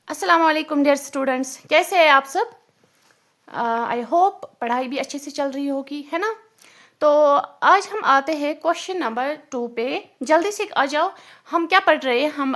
अस्सलाम वालेकुम dear students, कैसे हैं आप सब। आई होप पढ़ाई भी अच्छे से चल रही होगी, है ना। तो आज हम आते हैं क्वेश्चन नंबर 2 पे। जल्दी से आ जाओ। हम क्या पढ़ रहे हैं,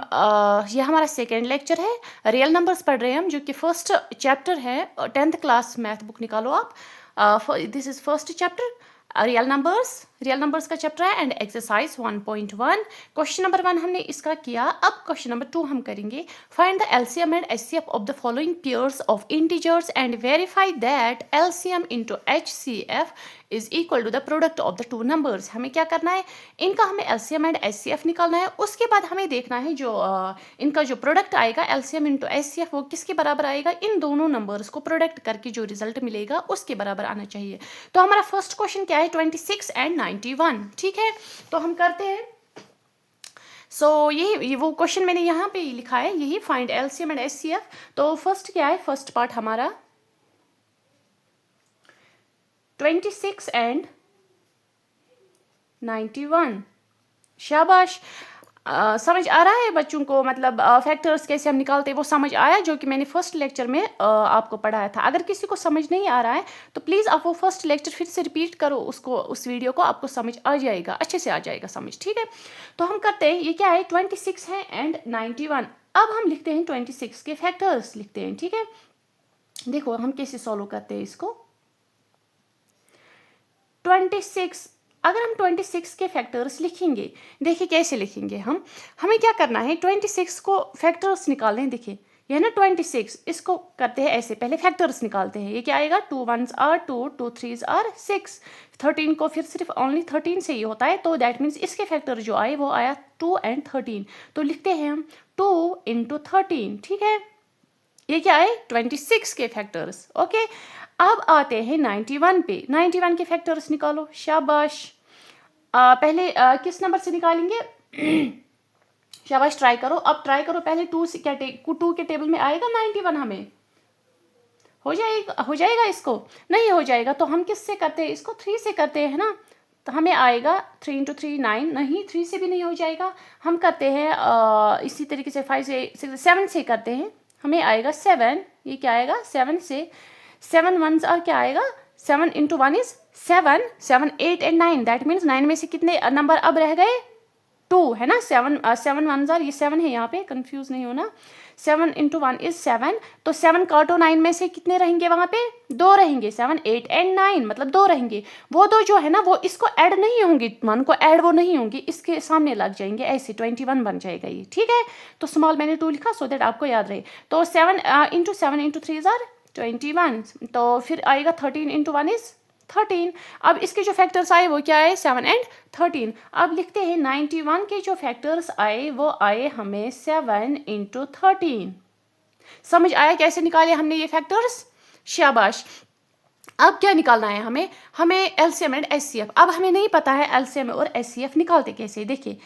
ये हमारा सेकेंड लेक्चर है। रियल नंबर्स पढ़ रहे हैं हम, जो कि फर्स्ट चैप्टर है। 10th क्लास मैथ बुक निकालो आप। This is first chapter, real numbers का चैप्टर है एंड एक्सरसाइज 1.1। क्वेश्चन नंबर 1 हमने इसका किया। अब क्वेश्चन नंबर 2 हम करेंगे। Find the LCM and HCF of the following pairs of integers and verify that LCM into HCF is equal to the product of the two numbers. हमें क्या करना है, इनका हमें एलसीएम एंड एचसीएफ निकालना है। उसके बाद हमें देखना है जो इनका जो प्रोडक्ट आएगा एलसीएम इंटू एचसीएफ, वो किसके बराबर आएगा। इन दोनों नंबर्स को प्रोडक्ट करके जो रिजल्ट मिलेगा उसके बराबर आना चाहिए। तो हमारा फर्स्ट क्वेश्चन क्या है, 26 एंड 91। ठीक है, तो हम करते हैं। ये वो क्वेश्चन मैंने यहाँ पे लिखा है, यही फाइंड एलसीएम एंड एचसीएफ। तो फर्स्ट क्या है, फर्स्ट पार्ट हमारा 26 एंड 91। शाबाश। समझ आ रहा है बच्चों को, मतलब फैक्टर्स कैसे हम निकालते हैं वो समझ आया, जो कि मैंने फर्स्ट लेक्चर में आपको पढ़ाया था। अगर किसी को समझ नहीं आ रहा है तो प्लीज़ आप वो फर्स्ट लेक्चर फिर से रिपीट करो, उसको उस वीडियो को, आपको समझ आ जाएगा, अच्छे से आ जाएगा समझ। ठीक है, तो हम करते हैं। ये क्या है, 26 है एंड 91। अब हम लिखते हैं 26 के फैक्टर्स लिखते हैं। ठीक है, देखो हम कैसे सॉल्व करते हैं इसको। 26, अगर हम 26 के फैक्टर्स लिखेंगे, देखिए कैसे लिखेंगे हम। हमें क्या करना है, 26 को फैक्टर्स निकालने हैं। देखिए यह ना 26, इसको करते हैं ऐसे, पहले फैक्टर्स निकालते हैं। ये क्या आएगा, 2 1s आर 2, 2 3s आर 6। 13 को फिर सिर्फ ओनली 13 से ही होता है, तो दैट मीन्स इसके फैक्टर जो आए वो आया 2 एंड 13। तो लिखते हैं हम 2 इंटू 13। ठीक है, ये क्या है, 26 के फैक्टर्स। ओके, अब आते हैं 91 पे। 91 के फैक्टर्स निकालो। शाबाश। पहले किस नंबर से निकालेंगे। शाबाश, ट्राई करो। अब ट्राई करो पहले 2 से, क्या 2 के टेबल में आएगा 91, हमें हो जाएगा इसको नहीं हो जाएगा तो हम किससे करते हैं इसको, 3 से करते हैं, है ना। तो हमें आएगा 3 इंटू 3 9, नहीं 3 से भी नहीं हो जाएगा। हम करते हैं इसी तरीके से 5 से 7 से करते हैं, हमें आएगा 7। ये क्या आएगा, 7 से 7 1s और क्या आएगा, 7 into 1 is 7, 7 8 and 9, that means 9 में से कितने नंबर अब रह गए, 2, है ना। 7 1s और ये 7 है, यहाँ पे कंफ्यूज नहीं होना। 7 इंटू 1 इज 7, तो 7 काटो 9 में से कितने रहेंगे, वहाँ पे 2 रहेंगे। 7 8 एंड 9 मतलब 2 रहेंगे। वो 2 जो है ना वो इसको ऐड नहीं होंगी, 1 को ऐड वो नहीं होंगी, इसके सामने लग जाएंगे, ऐसे 21 बन जाएगा ये। ठीक है, तो स्मॉल मैंने 2 लिखा सो दैट आपको याद रहे। तो 7 इंटू 7 इंटू 3 इज 21, तो फिर आएगा 13 इंटू 1 इज 13। अब इसके जो फैक्टर्स आए वो क्या आए, 7 एंड 13। अब लिखते हैं 91 के जो फैक्टर्स आए वो आए हमें 7 इंटू 13। समझ आया कैसे निकाले हमने ये फैक्टर्स। शाबाश। अब क्या निकालना है हमें एलसीएम एंड एचसीएफ। अब हमें नहीं पता है एलसीएम और एचसीएफ निकालते कैसे। देखिए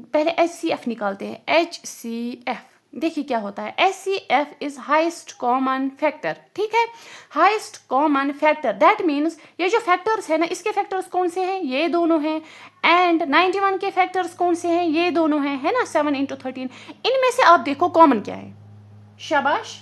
पहले एचसीएफ निकालते हैं। एचसीएफ देखिए क्या होता है, HCF is highest common factor. ठीक है, highest common factor, that means ये जो फैक्टर्स है ना, इसके फैक्टर्स कौन से हैं, ये दोनों हैं। एंड 91 के फैक्टर्स कौन से हैं, ये दोनों हैं, है ना, 7 इंटू 13। इनमें से आप देखो कॉमन क्या है। शाबाश,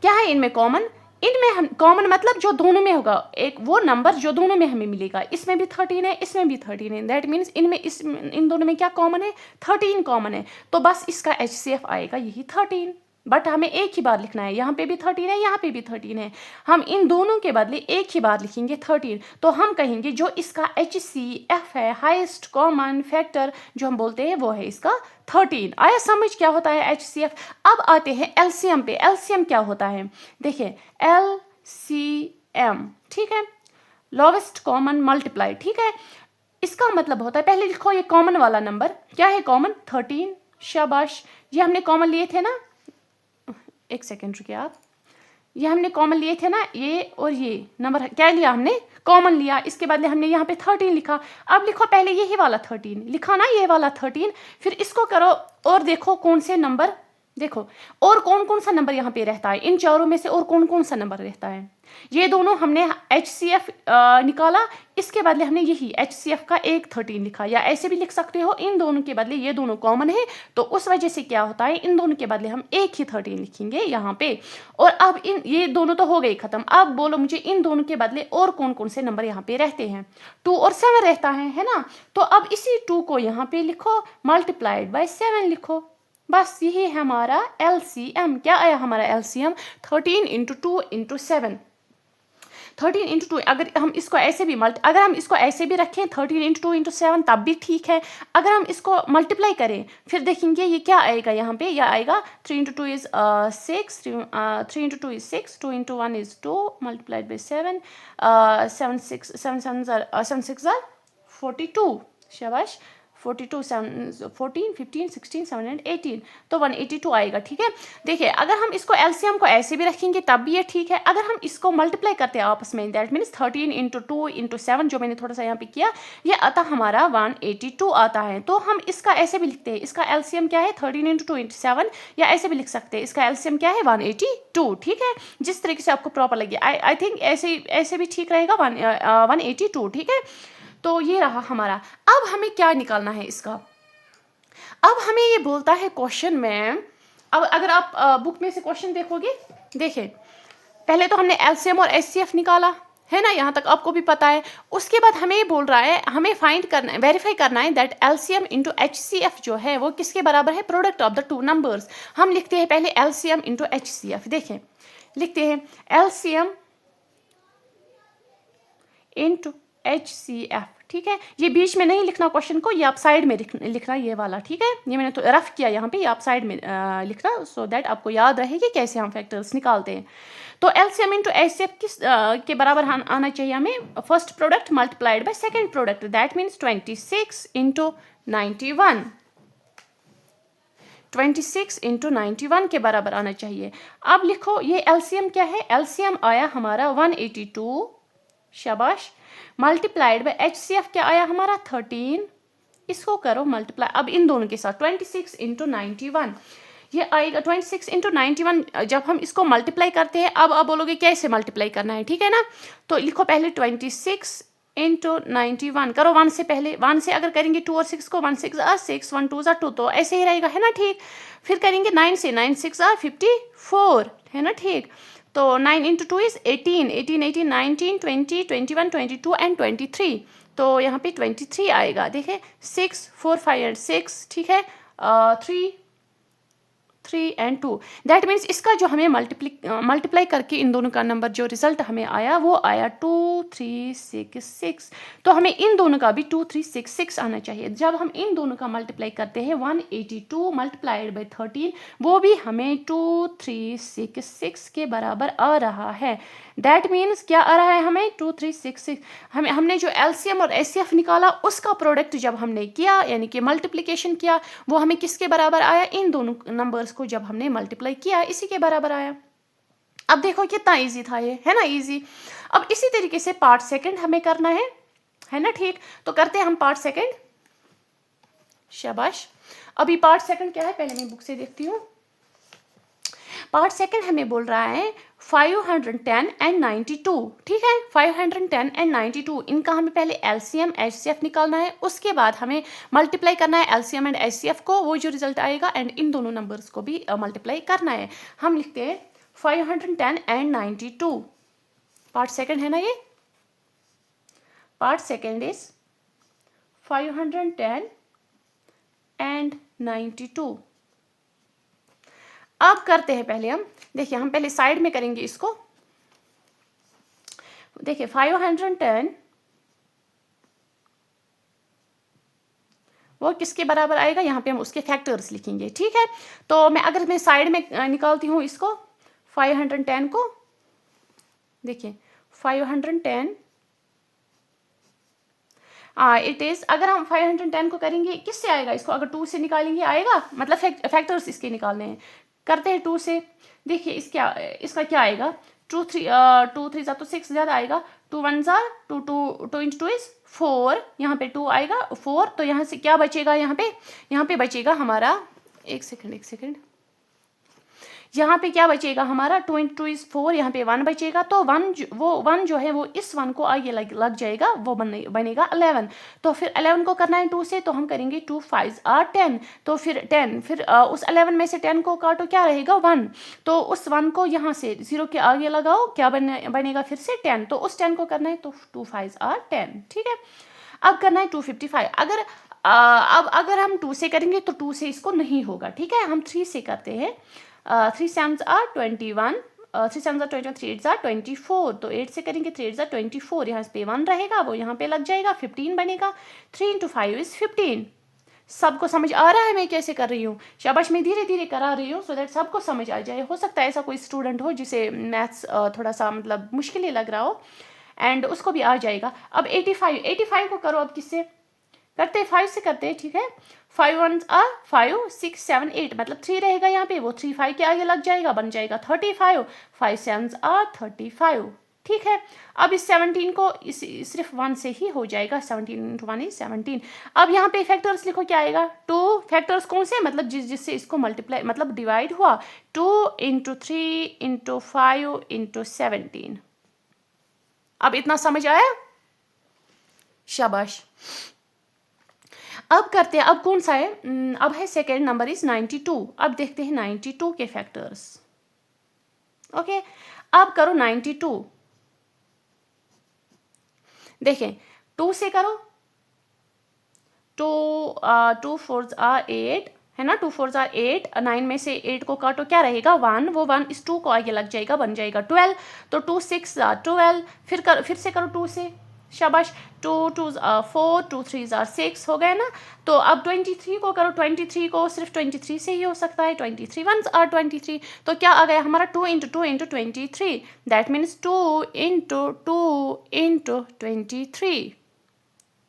क्या है इनमें कॉमन। इनमें हम कॉमन मतलब जो दोनों में होगा, एक वो नंबर जो दोनों में हमें मिलेगा। इसमें भी 13 है, इसमें भी 13 है, दैट मीन्स इन दोनों में क्या कॉमन है, 13 कॉमन है। तो बस इसका HCF आएगा यही 13। बट हमें एक ही बार लिखना है, यहाँ पे भी 13 है, यहाँ पे भी 13 है। हम इन दोनों के बदले एक ही बार लिखेंगे 13। तो हम कहेंगे जो इसका HCF है, हाईएस्ट कॉमन फैक्टर जो हम बोलते हैं, वो है इसका 13। आया समझ क्या होता है HCF। अब आते हैं एलसीएम पे। एलसीएम क्या होता है, देखिए LCM, ठीक है, लोवेस्ट कॉमन मल्टीप्लाई। ठीक है, इसका मतलब होता है, पहले लिखो ये कॉमन वाला नंबर क्या है, कॉमन 13। शाबाश, ये हमने कॉमन लिए थे ना, एक सेकेंड रुकिए आप, ये हमने कॉमन लिए थे ना, ये और ये नंबर क्या लिया हमने, कॉमन लिया। इसके बदले हमने यहाँ पे 13 लिखा। अब लिखो पहले यही वाला 13 लिखा ना, ये वाला 13, फिर इसको करो और देखो कौन से नंबर देखो और कौन कौन सा नंबर यहाँ पे रहता है, इन चारों में से और कौन कौन सा नंबर रहता है। ये दोनों हमने HCF निकाला, इसके बदले हमने यही HCF का एक 13 लिखा, या ऐसे भी लिख सकते हो इन दोनों के बदले ये दोनों कॉमन है, तो उस वजह से क्या होता है इन दोनों के बदले हम एक ही 13 लिखेंगे यहाँ पे। और अब इन ये दोनों तो हो गए खत्म, अब बोलो मुझे इन दोनों के बदले और कौन कौन से नंबर यहाँ पे रहते हैं। 2 और 7 रहता है ना, तो अब इसी 2 को यहाँ पे लिखो मल्टीप्लाइड बाय 7 लिखो, बस यही है हमारा LCM। क्या आया हमारा LCM? 13 into 2 into 7, 13 into 2। अगर हम इसको ऐसे भी अगर हम इसको ऐसे भी रखें 13 इंटू 2 इंटू 7 तब भी ठीक है। अगर हम इसको मल्टीप्लाई करें फिर देखेंगे ये क्या आएगा, यहाँ पे यह आएगा 3 into 2 is 6, 3 into 2 is 6, 2 into 1 is 2 multiplied by 7, 7 6 are 42, शाबाश 42, 7 14 15 16 7 and 18, तो 182 आएगा। ठीक है, देखिए अगर हम इसको LCM को ऐसे भी रखेंगे तब भी ये ठीक है। अगर हम इसको मल्टीप्लाई करते हैं आपस में, दैट मीन्स 13 इंटू 2 इंटू 7 जो मैंने थोड़ा सा यहाँ पे किया, ये आता हमारा 182 आता है। तो हम इसका ऐसे भी लिखते हैं, इसका LCM क्या है 13 इंटू 2 इंटू 7, या ऐसे भी लिख सकते हैं इसका LCM क्या है 182। ठीक है, जिस तरीके से आपको प्रॉपर लगे, आई थिंक ऐसे भी ठीक रहेगा 182। ठीक है, तो ये रहा हमारा। अब हमें क्या निकालना है इसका, अब हमें ये बोलता है क्वेश्चन में, अब अगर आप बुक में से क्वेश्चन देखोगे, देखिए पहले तो हमने LCM और HCF निकाला है ना, यहाँ तक आपको भी पता है। उसके बाद हमें ये बोल रहा है हमें फाइंड करना है, वेरीफाई करना है दैट LCM इंटू HCF जो है वो किसके बराबर है, product of the two numbers. हम लिखते हैं पहले LCM इंटू HCF, देखें लिखते हैं LCM इंटू HCF। ठीक है, ये बीच में नहीं लिखना क्वेश्चन को, ये आप साइड में लिखना ये वाला। ठीक है, ये मैंने तो रफ किया यहाँ पे, ये आप साइड में लिखना, सो दैट आपको याद रहे कि कैसे हम फैक्टर्स निकालते हैं। तो LCM इंटू HCF किस के बराबर आना चाहिए हमें, first product multiplied by second product, that means 26 into 91, 26 into 91 के बराबर आना चाहिए। अब लिखो ये LCM क्या है, LCM आया हमारा 182, शाबाश, मल्टीप्लाइड बाय HCF क्या आया हमारा 13, इसको करो मल्टीप्लाई अब इन दोनों के साथ 26 इंटू 91, ये आएगा 26 इंटू 91। जब हम इसको मल्टीप्लाई करते हैं, अब आप बोलोगे कैसे मल्टीप्लाई करना है, ठीक है ना, तो लिखो पहले 26 इंटू 91, करो 1 से पहले, 1 से अगर करेंगे 2 और 6 को, 1 6 are 6, 1 2 are 2, तो ऐसे ही रहेगा है ना, ठीक। फिर करेंगे 9 से, 9 6 are 54 है ना, ठीक। तो 9 इंटू 2 इज 18, 18 18 19 20 21 22 एंड 23, तो यहाँ पे 23 आएगा। देखें 6 4 5 एंड 6, ठीक है, 3 एंड 2, दैट मीन्स इसका जो हमें मल्टीप्लाई करके इन दोनों का नंबर जो रिजल्ट हमें आया वो आया 2366। तो हमें इन दोनों का भी 2366 आना चाहिए। जब हम इन दोनों का मल्टीप्लाई करते हैं 182 मल्टीप्लाइड बाई 13, वो भी हमें 2366 के बराबर आ रहा है। दैट मीन्स क्या आ रहा है हमें 2366। हमने जो LCM और HCF निकाला उसका प्रोडक्ट जब हमने किया, यानी कि मल्टीप्लिकेशन किया, वो हमें किसके बराबर आया, इन दोनों नंबर्स को जब हमने मल्टीप्लाई किया इसी के बराबर आया। अब देखो कितना इजी था ये, है ना, इजी। अब इसी तरीके से पार्ट सेकंड हमें करना है ना, ठीक। तो करते हैं हम पार्ट सेकंड, शाबाश। अभी पार्ट सेकंड क्या है पहले मैं बुक से देखती हूँ। पार्ट सेकंड हमें बोल रहा है 510 एंड 92, ठीक है, 510 एंड 92, इनका हमें पहले LCM HCF निकालना है, उसके बाद हमें मल्टीप्लाई करना है LCM एंड HCF को, वो जो रिजल्ट आएगा, एंड इन दोनों नंबर्स को भी मल्टीप्लाई करना है। हम लिखते हैं 510 एंड 92, पार्ट सेकंड है ना ये, पार्ट सेकंड इज 510 एंड 92। अब करते हैं पहले हम, देखिए हम पहले साइड में करेंगे इसको। देखिए 510 वो किसके बराबर आएगा, यहाँ पे हम उसके फैक्टर्स लिखेंगे, ठीक है। तो अगर मैं साइड में निकालती हूँ इसको 510 को, देखिए 510 इट इज, अगर हम 510 को करेंगे किससे आएगा, इसको अगर 2 से निकालेंगे आएगा, मतलब फैक्टर्स इसके निकालने हैं। करते हैं 2 से, देखिए इसका क्या आएगा, 2 3 जा तो 6 ज़्यादा आएगा, 2 1 जा 2 2 इंटू 2 इज 4, यहाँ पे 2 आएगा 4, तो यहाँ से क्या बचेगा, यहाँ पे बचेगा हमारा, एक सेकंड यहाँ पे क्या बचेगा हमारा, 2 × 2 इज 4, यहाँ पे 1 बचेगा, तो 1 जो है वो इस 1 को आगे लग जाएगा, वो बनेगा 11। तो फिर 11 को करना है 2 से, तो हम करेंगे 2 5 are 10, तो फिर 10, फिर उस 11 में से 10 को काटो, क्या रहेगा 1, तो उस 1 को यहाँ से 0 के आगे लगाओ, क्या बनेगा फिर से 10, तो उस 10 को करना है, तो 2 5 are 10, ठीक है। अब करना है 255। अगर हम 2 से करेंगे तो 2 से इसको नहीं होगा, ठीक है, हम 3 से करते हैं। 3 7s are 21, 3 7s are 21, 3 8s are 24, तो 8 से करेंगे 3 8s are 24, यहाँ पे 1 रहेगा, वो यहाँ पे लग जाएगा, 15 बनेगा। 3 × 5 is 15। सबको समझ आ रहा है मैं कैसे कर रही हूँ? शाबाश, मैं धीरे धीरे करा रही हूँ सो दैट सबको समझ आ जाए। हो सकता है ऐसा कोई स्टूडेंट हो जिसे मैथ्स थोड़ा सा मतलब मुश्किल ही लग रहा हो, एंड उसको भी आ जाएगा। अब 85 को करो, अब किससे करते हैं, 5 से करते हैं, ठीक है। 5 1s are 5, 6 7 8, मतलब 3 रहेगा यहाँ पे, वो 3 5 के आगे लग जाएगा, बन जाएगा 35। 5 7s are 35, ठीक है। अब इस 17 को सिर्फ 1 से ही हो जाएगा, 17 × 1 is 17। अब यहाँ पे फैक्टर्स लिखो, क्या आएगा, 2 फैक्टर्स कौन से, मतलब जिससे इसको मल्टीप्लाई मतलब डिवाइड हुआ, 2 × 3 × 5 × 17। अब इतना समझ आया? शाबाश। अब करते हैं, अब कौन सा है, अब है सेकेंड नंबर इज 92। अब देखते हैं 92 के फैक्टर्स। ओके, अब करो 92, देखें 2 से करो, 2 4s are 8 है ना, 2 4s are 8, 9 में से 8 को काटो, क्या रहेगा 1, वो 1 इस 2 को आगे लग जाएगा, बन जाएगा 12, तो 2 6s are 12, फिर से करो 2 से, शाबाश, 2 2s are 4, 2 3s are 6 हो गए ना। तो अब 23 को करो, 23 को सिर्फ 23 से ही हो सकता है, 23 1s are 23, तो क्या आ गया हमारा 2 × 2 × 23, दैट मीन्स 2 × 2 × 23।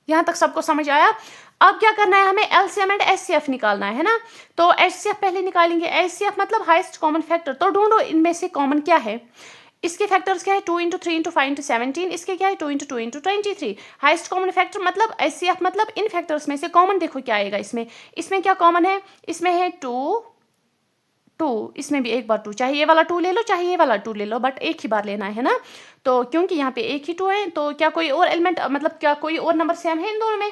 यहाँ तक सबको समझ आया? अब क्या करना है, हमें एलसीएम एंड एचसीएफ निकालना है ना, तो एचसीएफ पहले निकालेंगे। एचसीएफ मतलब हाईएस्ट कॉमन फैक्टर, तो ढूंढो इनमें से कॉमन क्या है। इसके फैक्टर्स क्या है, 2 × 3 × 5 × 17, इसके क्या है 2 × 2 × 23। हाईएस्ट कॉमन फैक्टर मतलब एचसीएफ मतलब इन फैक्टर्स में से कॉमन देखो क्या आएगा इसमें क्या कॉमन है, इसमें है 2, इसमें भी एक बार 2, चाहे ये वाला 2 ले लो चाहे ये वाला 2 ले लो, बट एक ही बार लेना है ना, तो क्योंकि यहाँ पे एक ही 2 है, तो क्या कोई और एलिमेंट मतलब क्या कोई और नंबर सेम है इन दोनों में,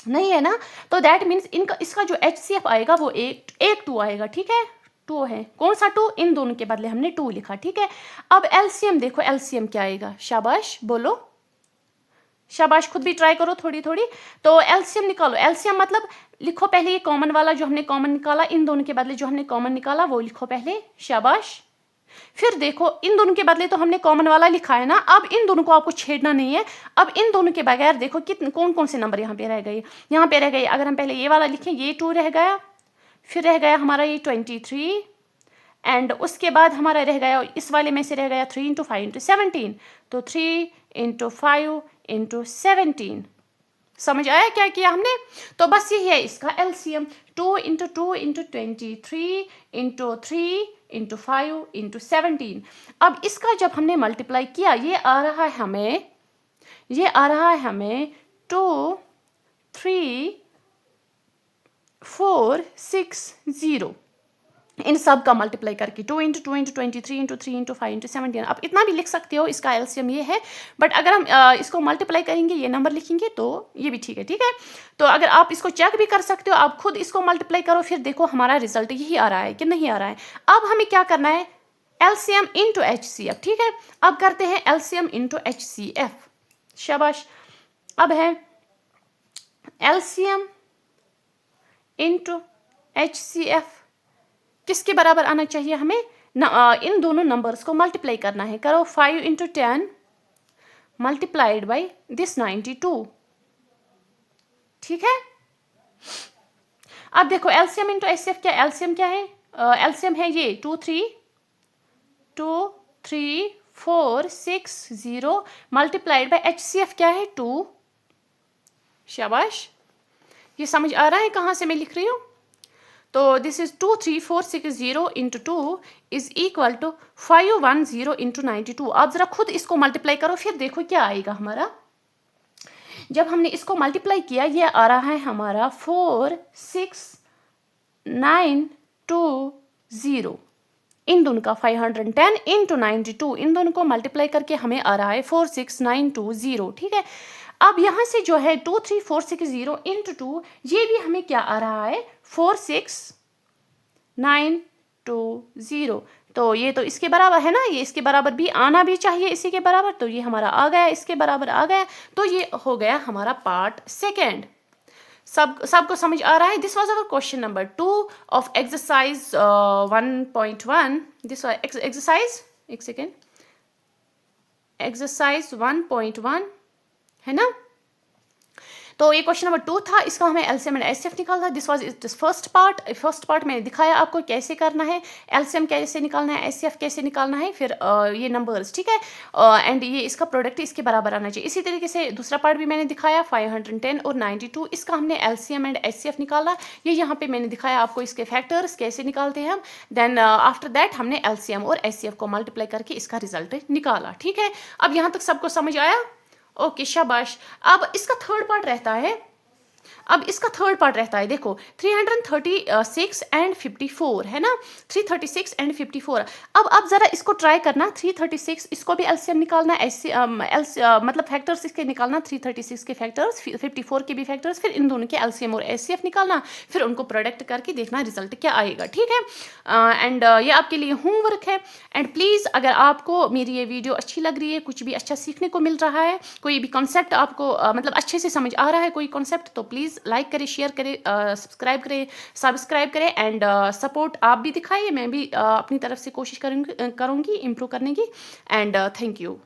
नहीं है ना, तो दैट मीन्स इसका जो एचसीएफ आएगा वो एक 2 आएगा, ठीक है, 2 है, कौन सा 2, इन दोनों के बदले हमने 2 लिखा, ठीक है। अब एलसीएम देखो, एलसीएम क्या आएगा, शाबाश बोलो, शाबाश, खुद भी ट्राई करो थोड़ी थोड़ी। तो एलसीएम निकालो, एलसीएम मतलब लिखो पहले ये कॉमन वाला जो हमने कॉमन निकाला, इन दोनों के बदले जो हमने कॉमन निकाला वो लिखो पहले, शाबाश। फिर देखो इन दोनों के बदले तो हमने कॉमन वाला लिखा है ना, अब इन दोनों को आपको छेड़ना नहीं है। अब इन दोनों के बगैर देखो कौन कौन से नंबर यहाँ पे रह गए, यहाँ पे रह गए, अगर हम पहले ये वाला लिखें, ये 2 रह गया, फिर रह गया हमारा ये 23, एंड उसके बाद हमारा रह गया इस वाले में से रह गया 3 × 5 × 17, तो 3 × 5 × 17। समझ आया क्या किया हमने? तो बस यही है इसका एलसीएम, 2 × 2 × 23 × 3 × 5 × 17। अब इसका जब हमने मल्टीप्लाई किया, ये आ रहा है हमें 2 3 4 6 0, इन सब का मल्टीप्लाई करके 2 × 2 × 23 × 3 × 5 × 17। आप इतना भी लिख सकते हो, इसका एलसीएम ये है, बट अगर हम इसको मल्टीप्लाई करेंगे, ये नंबर लिखेंगे तो ये भी ठीक है, ठीक है। तो अगर आप इसको चेक भी कर सकते हो, आप खुद इसको मल्टीप्लाई करो, फिर देखो हमारा रिजल्ट यही आ रहा है कि नहीं आ रहा है। अब हमें क्या करना है, एलसीएम × एचसीएफ, ठीक है। अब करते हैं एलसीएम × एचसीएफ, शाबाश। अब है एलसीएम × एचसीएफ किसके बराबर आना चाहिए, हमें इन दोनों नंबर्स को मल्टीप्लाई करना है। करो 5 × 10 मल्टीप्लाइड बाई दिस 92, ठीक है। अब देखो एलसीएम × एचसीएफ क्या, एलसीएम क्या है, एलसीएम है ये 2 3 4 6 0 मल्टीप्लाइड बाई एचसीएफ क्या है 2, शाबाश। ये समझ आ रहा है कहाँ से मैं लिख रही हूँ? तो this is 2 3 4 6 0 × 2 is equal to 5 1 0 × 92। आप जरा खुद इसको मल्टीप्लाई करो, फिर देखो क्या आएगा हमारा। जब हमने इसको मल्टीप्लाई किया, ये आ रहा है हमारा 4 6 9 2 0, इन दोनों का 510 इंटू 92, इन दोनों को मल्टीप्लाई करके हमें आ रहा है 46920, ठीक है। अब यहाँ से जो है 23460 इंटू 2, ये भी हमें क्या आ रहा है 46920। तो ये तो इसके बराबर है ना, ये इसके बराबर भी आना भी चाहिए इसी के बराबर, तो ये हमारा आ गया, इसके बराबर आ गया, तो ये हो गया हमारा पार्ट सेकेंड। सबको समझ आ रहा है? This was our question number 2 of exercise 1.1। This was exercise, एक सेकेंड, एक्सरसाइज 1.1 है ना। तो ये क्वेश्चन नंबर 2 था, इसका हमें एलसीएम एंड एचसीएफ निकालना है। This was this first part मैंने दिखाया आपको कैसे करना है, एलसीएम कैसे निकालना है, एचसीएफ कैसे निकालना है, फिर ये नंबर्स, ठीक है, एंड ये इसका प्रोडक्ट इसके बराबर आना चाहिए। इसी तरीके से दूसरा पार्ट भी मैंने दिखाया 510 और 92, इसका हमने एलसीएम एंड एचसीएफ निकाला। ये यहाँ पे मैंने दिखाया आपको इसके फैक्टर्स कैसे निकालते हैं हम। देन आफ्टर दैट हमने एलसीएम और एचसीएफ को मल्टीप्लाई करके इसका रिजल्ट निकाला, ठीक है। अब यहाँ तक सबको समझ आया? ओके, शाबाश। अब इसका थर्ड पार्ट रहता है, देखो 336 एंड 54 है ना, 336 एंड 54। अब जरा इसको ट्राई करना, 336 इसको भी एलसीएम निकालना, मतलब फैक्टर्स इसके निकालना, 336 के फैक्टर्स, 54 के भी फैक्टर्स, फिर इन दोनों के एलसीएम और एचसीएफ निकालना, फिर उनको प्रोडक्ट करके देखना रिजल्ट क्या आएगा, ठीक है। एंड ये आपके लिए होमवर्क है। एंड प्लीज़ अगर आपको मेरी ये वीडियो अच्छी लग रही है, कुछ भी अच्छा सीखने को मिल रहा है, कोई भी कॉन्सेप्ट आपको मतलब अच्छे से समझ आ रहा है कोई कॉन्सेप्ट, तो प्लीज़ लाइक करें, शेयर करें, सब्सक्राइब करें एंड सपोर्ट आप भी दिखाइए। मैं भी अपनी तरफ से कोशिश करूँगी इम्प्रूव करने की। And thank you.